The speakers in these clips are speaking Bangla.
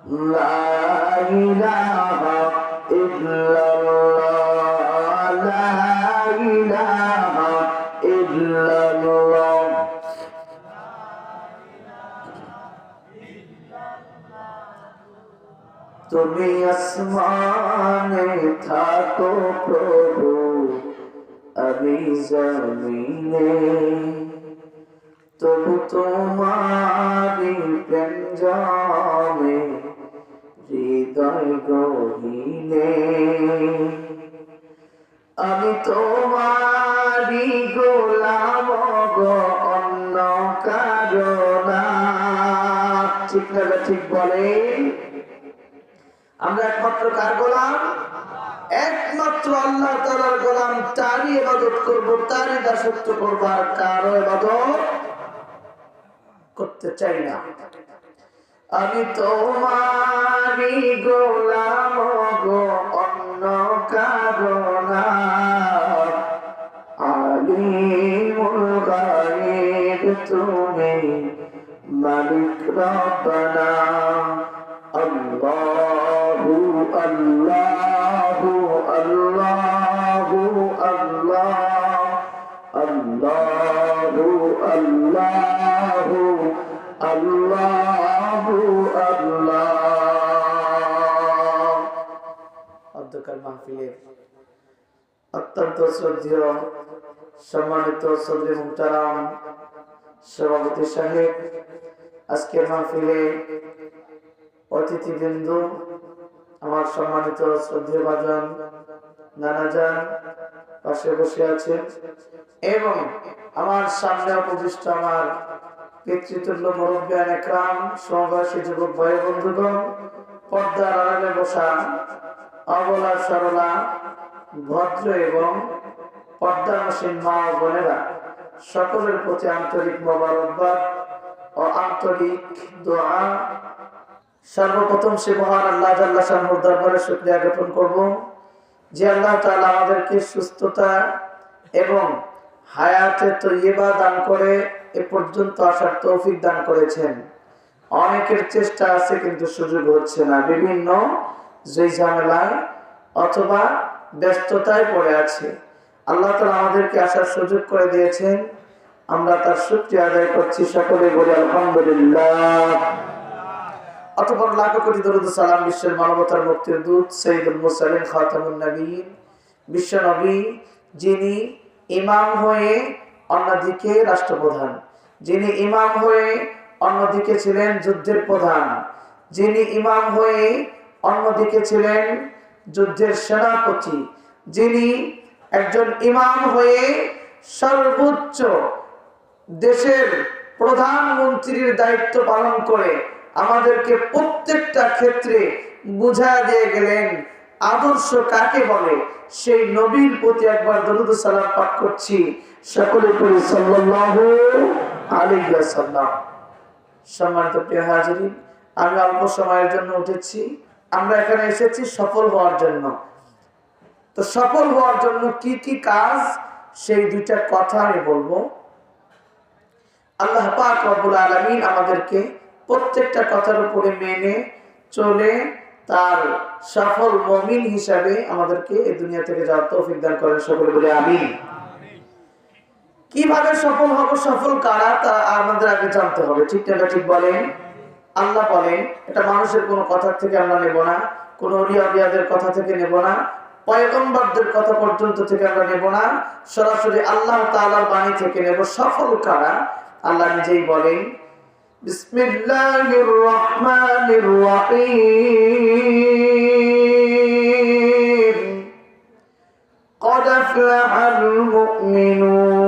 লা ইলাহা ইল্লাল্লাহ লা ইলাহা ইল্লাল্লাহ। তুমি আসমানে থাকো প্রভু, আমি জমিনে, তবু তোমারি প্রেম জমে হৃদয় গহীনে। আমি তোমারি গোলাম গো, অন্য কারো না। ঠিক না? ঠিক বলে। আমরা একমাত্র কার গোলাম? একমাত্র আল্লাহ তাআলার গোলাম। তারই ইবাদত করব, তারই দাসত্ব করব, আর কারো ইবাদত করতে চাই না। আমি তোমারই গোলাম গো, অন্য কারো না। আলিমুল গায়ব তুমি, মালিক রব্বানা। আল্লাহু আল্লাহু আল্লাহু আল্লাহ, আল্লাহু আল্লাহু আল্লাহু আল্লাহ। অধ্যকার মাহফিলের অত্যন্ত শ্রদ্ধেয় সম্মানিত সদরে মুহতারাম সভাপতি সাহেব, আজকের মাহফিলে অতিথিবৃন্দ, আমার সম্মানিত শ্রদ্ধেয় ভাজন নানাজান পাশে বসে আছেন, এবং আমার সামনে উপবিষ্ট আমার পিতৃতুল্য মুরব্বিয়ান একরাম, সমবয়সী যুবক ভাই বন্ধুগণ, পর্দার আড়ালে বসা অবলা সরলা ভদ্র এবং পর্দানসীন মা ও বোনেরা, সকলের প্রতি আন্তরিক মোবারকবাদ ও আন্তরিক দোয়া। সর্বপ্রথম সে মহান আল্লাহ জাল্লা শানুর দরবারে শুকরিয়া জ্ঞাপন করব, যে আল্লাহ তাআলা আমাদেরকে সুস্থতা এবং হায়াতে তৈয়বা দান করে এ পর্যন্ত আসার তৌফিক দান করেছেন। অনেকের চেষ্টা আছে কিন্তু সুযোগ হচ্ছে না, বিভিন্ন জয় ঝামেলায় অথবা ব্যস্ততায় পড়ে আছে। আল্লাহ তাআলা আমাদেরকে আসার সুযোগ করে দিয়েছেন, আমরা তার শুকরিয়া আদায় করছি। সকলে বলি আলহামদুলিল্লাহ। অতঃপর লাখো কোটি দরুদ ও সালাম বিশ্বের মানবতার মুক্তির দূত সাইয়্যিদুল মুরসালিন খাতামুন নবীন, বিশ্ব নবী, যিনি ইমাম হয়ে অন্যদিকে রাষ্ট্রপ্রধান, যিনি ইমাম হয়ে অন্যদিকে ছিলেন যুদ্ধের প্রধান, যিনি ইমাম হয়ে অন্যদিকে ছিলেন যুদ্ধের সেনাপতি, যিনি একজন ইমাম হয়ে সর্বোচ্চ দেশের প্রধানমন্ত্রীর দায়িত্ব পালন করে আমাদেরকে প্রত্যেকটা ক্ষেত্রে বুঝায় দিয়ে গেলেন আদর্শ কাকে বলে। সেই নবীর প্রতি একবার দরুদ ও সালাম পাঠ করছি, সকলে পড়ি সাল্লাল্লাহু আলাইহি ওয়াসাল্লাম। সম্মানিত প্রিয় হাজিরিন, আমি অল্প সময়ের জন্য উঠেছি। আমরা এখানে এসেছি সফল হওয়ার জন্য। তো সফল হওয়ার জন্য কি কি কাজ, সেই দুইটা কথা আমি বলবো। আল্লাহ পাক রব্বুল আলামিন আমাদেরকে প্রত্যেকটা কথার উপরে মেনে চলে তার সফল মুমিন হিসাবে আমাদেরকে এই দুনিয়া থেকে যাওয়ার তৌফিক দান করেন, সকলে বলে আমিন। কিভাবে সফল হব, সফল কারা, তা আমাদের আগে জানতে হবে। ঠিক না? ঠিক বলেন। আল্লাহ বলেন, এটা মানুষের কোনো কথা থেকে আমরা নেব না, কোন ওলিয়া আউলিয়াদের কথা থেকে নেব না, পয়গম্বরদের কথা পর্যন্ত থেকে আমরা নেব না, সরাসরি আল্লাহ তাআলার বাণী থেকে নেব। সফল কারা, আল্লাহ নিজেই বলেন, বিসমিল্লাহির রহমানির রহিম, قد أفلح المؤمنون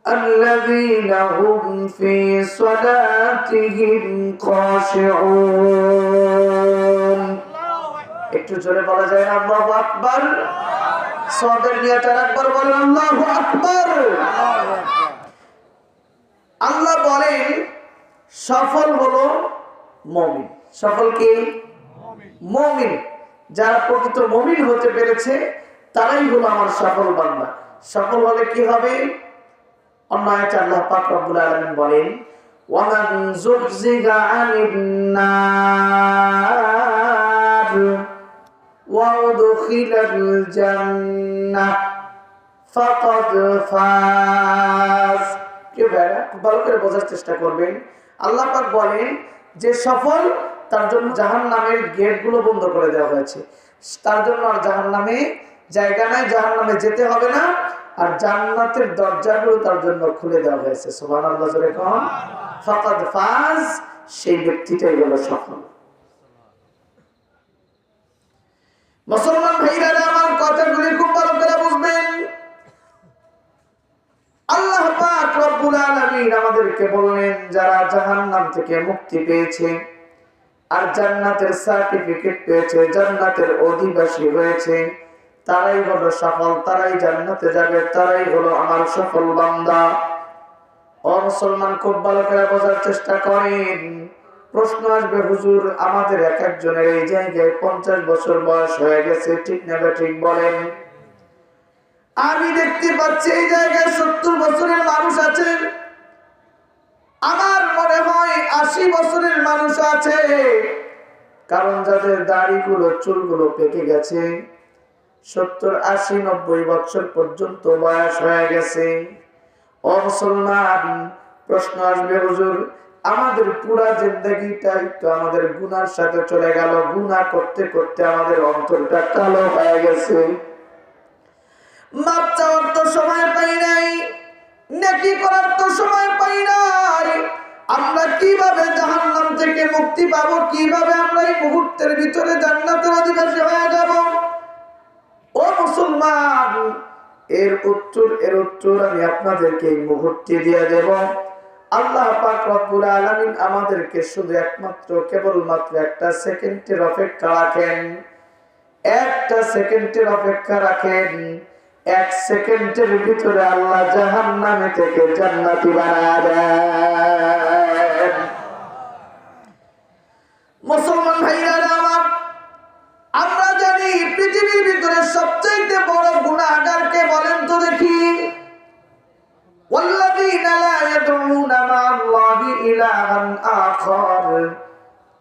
الذين هم في صلاتهم خاشعون। একটু জোরে বলা যায় না আল্লাহু আকবার? সওয়াদের নিয়ত একবার বলেন আল্লাহু আকবার। আল্লাহ বলেন সফল হলো মুমিন। সফল কি? মুমিন। যারা প্রকৃত মুমিন হতে পেরেছে তারাই হলো আমার সফল বান্দা। সফল হলে কি হবে? অন্য আয়াতে আল্লাহ পাক রব্বুল আলামিন বলেন, ومن زحزح عن النار وأدخل الجنة فقد فاز। কি ভাইরা ভালো করে বোঝার চেষ্টা করবেন। আল্লাহ পাক বলেন যে সফল তার জন্য জাহান্নামের গেটগুলো বন্ধ করে দেওয়া হয়েছে, তার জন্য আর জাহান্নামে জায়গা নাই, জাহান্নামে যেতে হবে না, আর জান্নাতের দরজাগুলো তার জন্য খুলে দেওয়া হয়েছে। সুবহানাল্লাহ জোরে কোন। ফাকাদ ফাজ, সেই ব্যক্তিটাই হলো সফল। মুসলমান ভাইরা আমার কথাগুলি খুব ভালো করে বুঝবেন। আল্লাহ পাক রব্বুল আলামিন আমাদেরকে বললেন যারা জাহান্নাম থেকে মুক্তি পেয়েছে আর জান্নাতের সার্টিফিকেট পেয়েছে, জান্নাতের অধিবাসী হয়েছে, তারাই হলো সফল, তারাই জান্নাতে যাবে, তারাই হলো আমার সফল বান্দা। ও মুসলমান খুব ভালো করে বোঝার চেষ্টা করেন। প্রশ্ন আসবে, হুজুর আমাদের এক একজনের এই জায়গায় 50 বছর বয়স হয়ে গেছে, ঠিক না ঠিক বলেন? আমি দেখতে পাচ্ছি এই জায়গায় 70 বছরের মানুষ আছেন, আমার মনে হয় 80 বছরের মানুষ আছে, কারণ যাদের দাড়িগুলো চুলগুলো পেকে গেছে 70, 80, 90 বছর পর্যন্ত বয়স হয়ে গেছে। ও মুসলমান প্রশ্ন আসবে, হুজুর আমাদের পুরা জিন্দেগিটা একটু আমাদের গুনার সাথে চলে গেল, গুনাহ করতে করতে আমাদের অন্তরটা কালো হয়ে গেছে, মাপ চাওয়ার তো সময় পাই নাই, নেকি করার তো সময় পাই নাই, আমরা কিভাবে জাহান্নাম থেকে মুক্তি পাবো, কিভাবে আমরা এই মুহূর্তের ভিতরে জান্নাতের অধিবাসী হয়ে যাব? ও মুসলমান এর উত্তর আমি আপনাদেরকে এই মুহূর্তে দিয়ে দেব। আল্লাহ পাক রব্বুল আলামিন আমাদেরকে শুধু একমাত্র কেবলমাত্র একটা সেকেন্ডের অপেক্ষা রাখেন, একটা সেকেন্ডের অপেক্ষা রাখেন। 1 সেকেন্ডের ভিতরে আল্লাহ জাহান্নামে থেকে জান্নাতি বানায় দেন। মুসলমান ভাইরা আমার, আমরা জানি পৃথিবীর ভিতরে সবচেয়ে বড় গুনাহগার কে বলেন তো দেখি? ওয়াল্লাযীনা লা ইয়াদউনা মা'আল্লাহি ইলাহান আখার।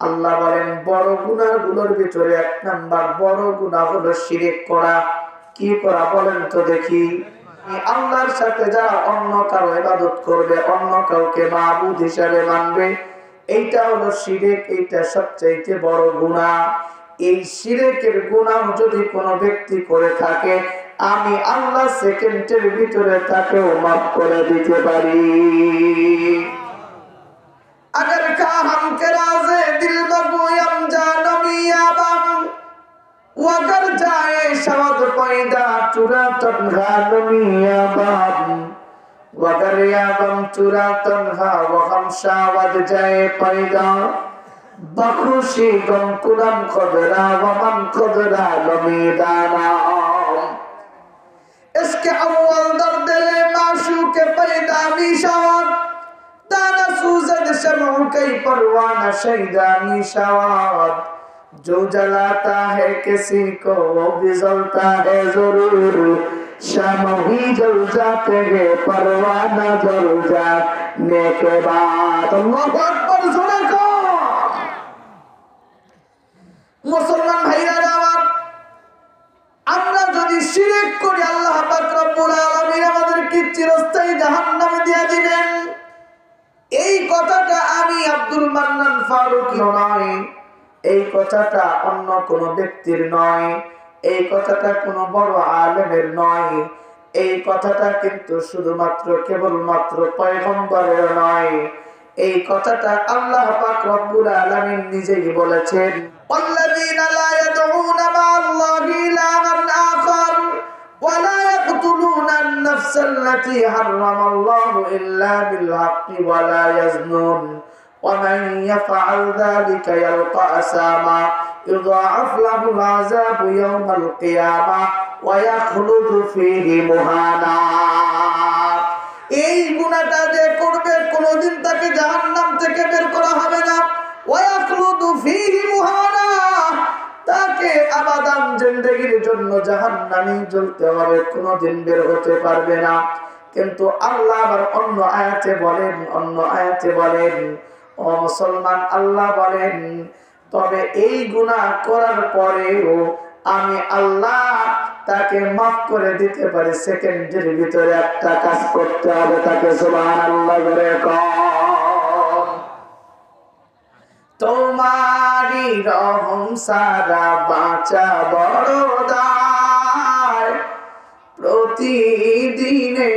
আল্লাহ বলেন বড় গুনাহগুলোর ভিতরে 1 নাম্বার বড় গুনাহ হলো শিরক করা। কি করা বলেন তো দেখি? আল্লাহর সাথে যারা অন্য কারো ইবাদত করবে, অন্য কাউকে মাবুদ হিসাবে মানবে, এইটা হলো শিরক, এইটা সবচেয়ে বড় গুনাহ। এই শিরকের গুনাহ যদি কোনো ব্যক্তি করে থাকে, আমি আল্লাহ সেকেন্ডের ভিতরে তাকেও মাফ করে দিতে পারি। अगर खा हम के राज़े दिल बगोयम जानमी आबम वगर जाए शवद पैदा चुरा तन्हा नमी आबम वगर आबम चुरा तन्हा वहम शावद जाए पैदा बखुशी गम कुलम खदरा वमन खदरा नमी दाना। इसके अव्वल दर्द ले माशू के पैदा मिशावद दाना सूजद शमऊ कई परवाना शैदानी शवाद जो जलाता है किसी को वो भी जलता है जरूर शमऊ ही जल जाते हैं परवाना जल जाने के बाद। अल्लाहु अकबर सुने को मुसलमान भाईरा আমার, আমরা যদি শিরক করি আল্লাহ পাক রব্বুল আলামিন আমাদেরকে চিরস্থায়ী জাহান্নামে দিয়ে দিবেন। এই কথাটা আমি আব্দুল মান্নান ফারুকী নয়, এই কথাটা অন্য কোন ব্যক্তির নয়, এই কথাটা কোন বড় আলেমের নয়, এই কথাটা কিন্তু শুধুমাত্র কেবলমাত্র পয়গম্বরের নয়, এই কথাটা আল্লাহ পাক রব্বুল আলামিন নিজেই বলেছেন। ওয়াল্লাযীনা লা ইয়াদউনা মা'আল্লাহি ইলাহান আখার ওয়া লা ইয়াকতুলুনা আন-নাফসা আল্লাতী হারামাল্লাহু ইল্লা বিল হাক্কি ওয়া লা ইয়াজনুন ওয়া মান ইয়াফআল যালিকা ইয়ালকা আসামা ইউযাআফ লাহুল আযাবু ইয়াওমাল কিয়ামাহ ওয়া ইয়াখলুদু ফীহি মুহানা। এই গুনাহটা যে করবে কোনদিন তাকে জাহান্নাম থেকে বের করা হবে না। ওয়া ইয়াখলুদু ফীহি মুহানা, তাকে আবাদান জিন্দেগীর জন্য জাহান্নামে জ্বলতে হবে, কোনদিন বের হতে পারবে না। কিন্তু আল্লাহ আবার অন্য আয়াতে বলেন ও মুসলমান, আল্লাহ বলেন তবে এই গুনাহ করার পরেও আমি আল্লাহ তাকে মাফ করে দিতে পারি। সেকেন্ডের ভিতরে একটা কাজ করতে হবে, তাকে সুবহানাল্লাহ বলে কর। তোমারি রহম সারা বাঁচা বড় দায়, প্রতিদিনে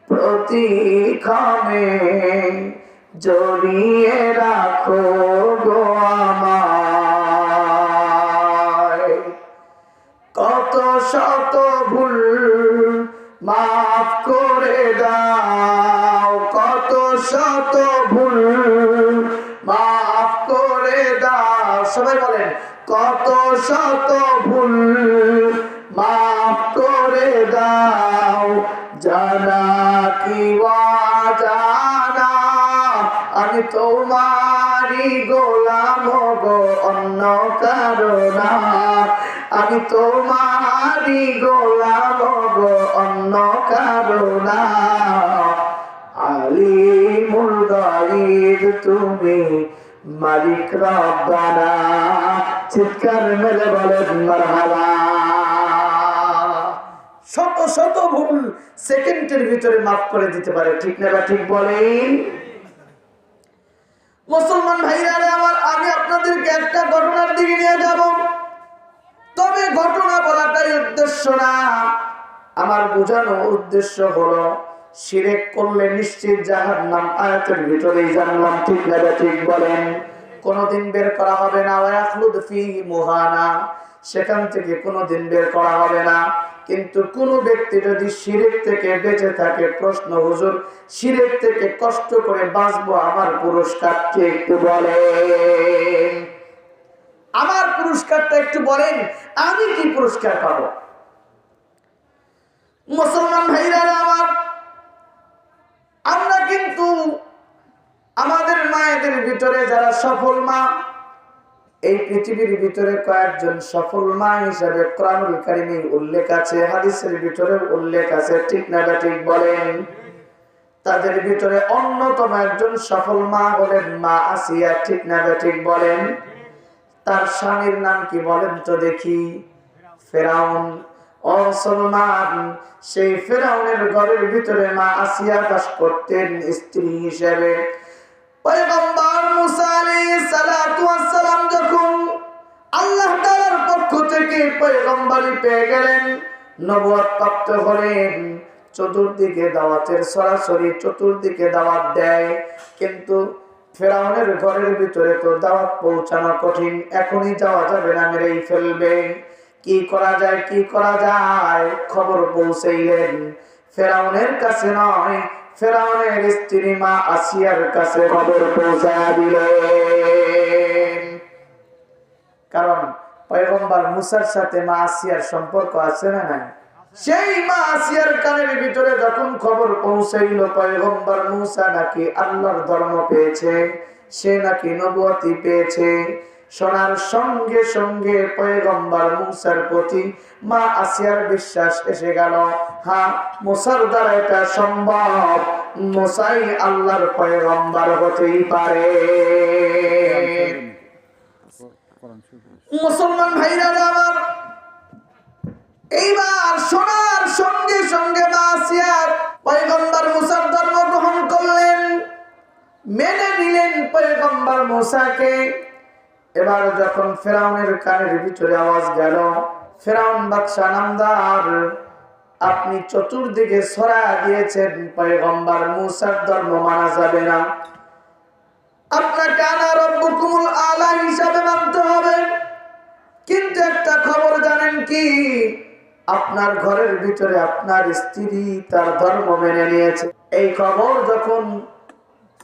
প্রতিক্ষণে জড়িয়ে রাখো গো আমায়। কত শত ভুল মাফ করে দাও, কত শত ভুল মাফ করে দাও। সবাই বলেন কত শত ভুল মাফ করে দাও, জানা কি অজানা আমি তোমারই গোলাম গো, অন্য কারো না। আমি তোমারই গোলাম গো, অন্য কারো না। আলিমুল গায়ব তুমি, মালিক রব্বানা। চিৎকার মেলে বলেন মারহাবা। শত শত ভুল সেকেন্ডের ভিতরে মাফ করে দিতে পারে, ঠিক না? ঠিক বলেন মুসলমান ভাইরা আমার। আমি আপনাদেরকে একটা ঘটনার দিকে নিয়ে যাব, তবে ঘটনা বলাটাই উদ্দেশ্য না, আমার বোঝানোর উদ্দেশ্য হলো শিরক করলে নিশ্চিত জাহান্নাম। আয়াতের ভিতরেই জানলাম, ঠিক না? ঠিক বলেন কোনদিন বের করা হবে না। ওয়াখলুদ ফীহি মুহানা, সেখান থেকে কোনদিন বের করা হবে না। কিন্তু কোন ব্যক্তি যদি শিরক থেকে বেঁচে থাকে, প্রশ্ন হুজুর শিরক থেকে কষ্ট করে বাঁচবো, আমার পুরস্কার কি একটু বলেন? আমার পুরস্কারটা একটু বলেন, আমি কি পুরস্কার পাবো? মুসলমান ভাইরা আমার, আমরা কিন্তু আমাদের মায়েদের ভিতরে যারা সফল মা, এই পৃথিবীর ভিতরে কয়েকজন সফল মা হিসাবে কোরআনুল কারীমে উল্লেখ আছে, হাদিসের ভিতরে উল্লেখ আছে, ঠিক না? ঠিক বলেন। তাদের ভিতরে অন্যতম একজন সফল মা হলেন মা আসিয়া, ঠিক না? ঠিক বলেন। তার স্বামীর নাম কি বলেন তো দেখি? ফেরাউন। ও মুসলমান, সেই ফেরাউনের ঘরের ভিতরে মা আসিয়া বাস করতেন স্ত্রী হিসেবে। পয়গম্বর মুসা আলাইহিস সালাতু ওয়াস সালাম যখন আল্লাহ তাআলার পক্ষ থেকে পয়গম্বরি পেয়ে গেলেন, নবুয়ত প্রাপ্ত হলেন, চতুর্দিকে দাওয়াতের সরাসরি চতুর্দিকে দাওয়াত দেয়। কিন্তু ফেরাউনের ঘরের ভিতরে তো দাওয়াত পৌঁছানো কঠিন, এখনই যাওয়া যাবে না, মেরেই ফেলবে। কি করা যায়, কি করা যায়? খবর পৌঁছাইলেন ফেরাউনের কাছে নয়, ফেরাউনের স্ত্রী মা আসিয়ার কাছে খবর পৌঁছায়া দিলেন। কারণ পয়গম্বর মুসার সাথে মা আসিয়ার সম্পর্ক আছে না নাই? সেই মা আসিয়ার কানের ভিতরে যখন খবর পৌঁছাইল পয়গম্বর মুসা নাকি আল্লাহর ধর্ম পেয়েছে, সে নাকি নবুয়তি পেয়েছে, শোনার সঙ্গে সঙ্গে পয়গম্বর মুসার প্রতি মা আসিয়ার বিশ্বাস এসে গেল। হ্যাঁ, মুসার দ্বারা এটা সম্ভব, মুসাই আল্লাহর পয়গম্বর হতেই পারে। মুসলমান ভাইরা আমার, এইবার শোনার সঙ্গে সঙ্গে মা আসিয়া পয়গম্বর মুসার ধর্ম গ্রহণ করলেন, মেনে নিলেন পয়গম্বর মুসাকে। এবার যখন ফেরাউনের কানের ভিতরে আওয়াজ গেল, ফেরাউন বাদশা নামদার, আপনি চতুর্দিকে ছড়া দিয়েছেন পয়গম্বর মুসার ধর্ম মানা যাবে না, আপনাকে আনা রব্বুকুমুল আলা হিসাবে মানতে হবে। কিন্তু একটা খবর জানেন কি? আপনার ঘরের ভিতরে আপনার স্ত্রী তার ধর্ম মেনে নিয়েছে। এই খবর যখন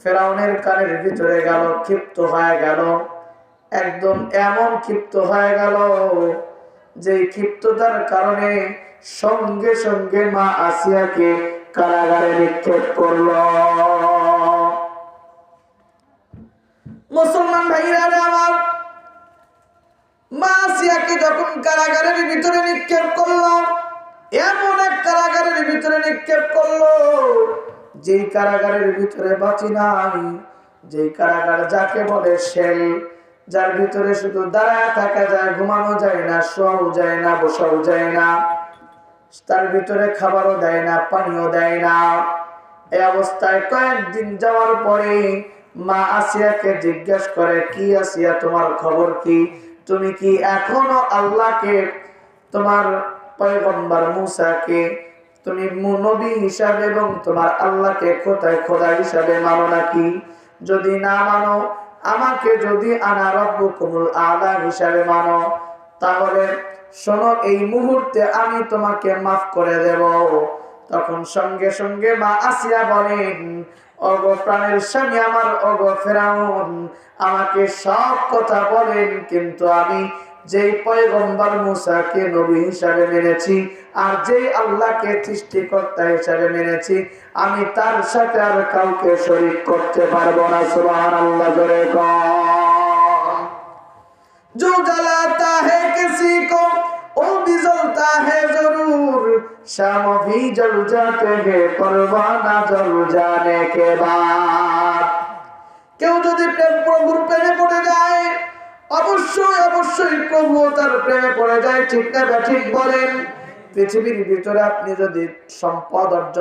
ফেরাউনের কানের ভিতরে গেল, ক্ষিপ্ত হয়ে গেল, একদম এমন ক্ষিপ্ত হয়ে গেল যে ক্ষিপ্ততার কারণে সঙ্গে সঙ্গে মা আসিয়াকে কারাগারে নিক্ষেপ করল। মুসলমান ভাইরা আমার, মা আসিয়াকে যখন কারাগারের ভিতরে নিক্ষেপ করলো, এমন এক কারাগারের ভিতরে নিক্ষেপ করলো যেই কারাগারের ভিতরে বাতি নাই, যেই কারাগার যাকে বলে সেল, যার ভিতরে শুধু দাঁড়ায় থাকা যায়, ঘুমানো যায় না, শোয়াও যায় না, বসাও যায় না, তার ভিতরে খাবারও দেয় না, পানিও দেয় না। এই অবস্থায় কয়েকদিন যাওয়ার পরে মা আসিয়াকে জিজ্ঞেস করে, কি আসিয়া তোমার খবর কি? তুমি কি এখনো আল্লাহকে, তোমার পয়গম্বর মুসাকে তুমি নবী হিসাবে এবং তোমার আল্লাহকে খোদা হিসাবে মানো নাকি? যদি না মানো, আমাকে যদি আনা রাব্বুকুমুল আলা হিসাবে মানো, তাহলে শোনো, এই মুহূর্তে আমি তোমাকে মাফ করে দেব। তখন সঙ্গে সঙ্গে মা আসিয়া বলেন, ওগো প্রাণের স্বামী আমার, ওগো ফেরাউন, আমাকে সব কথা বলেন, কিন্তু আমি যেই পয়গম্বর মুসাকে নবী হিসাবে মেনেছি আর যেই আল্লাহকে সৃষ্টিকর্তা হিসাবে মেনেছি, আমি তার সাথে আর কাউকে শরীক করতে পারবো না। সুবহানাল্লাহ, জোরে কর। जो जलाता है किसी को वो भी जलता है जरूर, शाम भी जल जाते हैं परवाना जल जाने के बाद। কেউ যদি প্রভুর প্রেমে পড়ে যায়, অবশ্যই অবশ্যই প্রভু তার প্রেমে পড়ে যায়। ঠিক না ঠিক বলেন? পৃথিবীর ভিতরে আপনি যদি সম্পদ অর্জন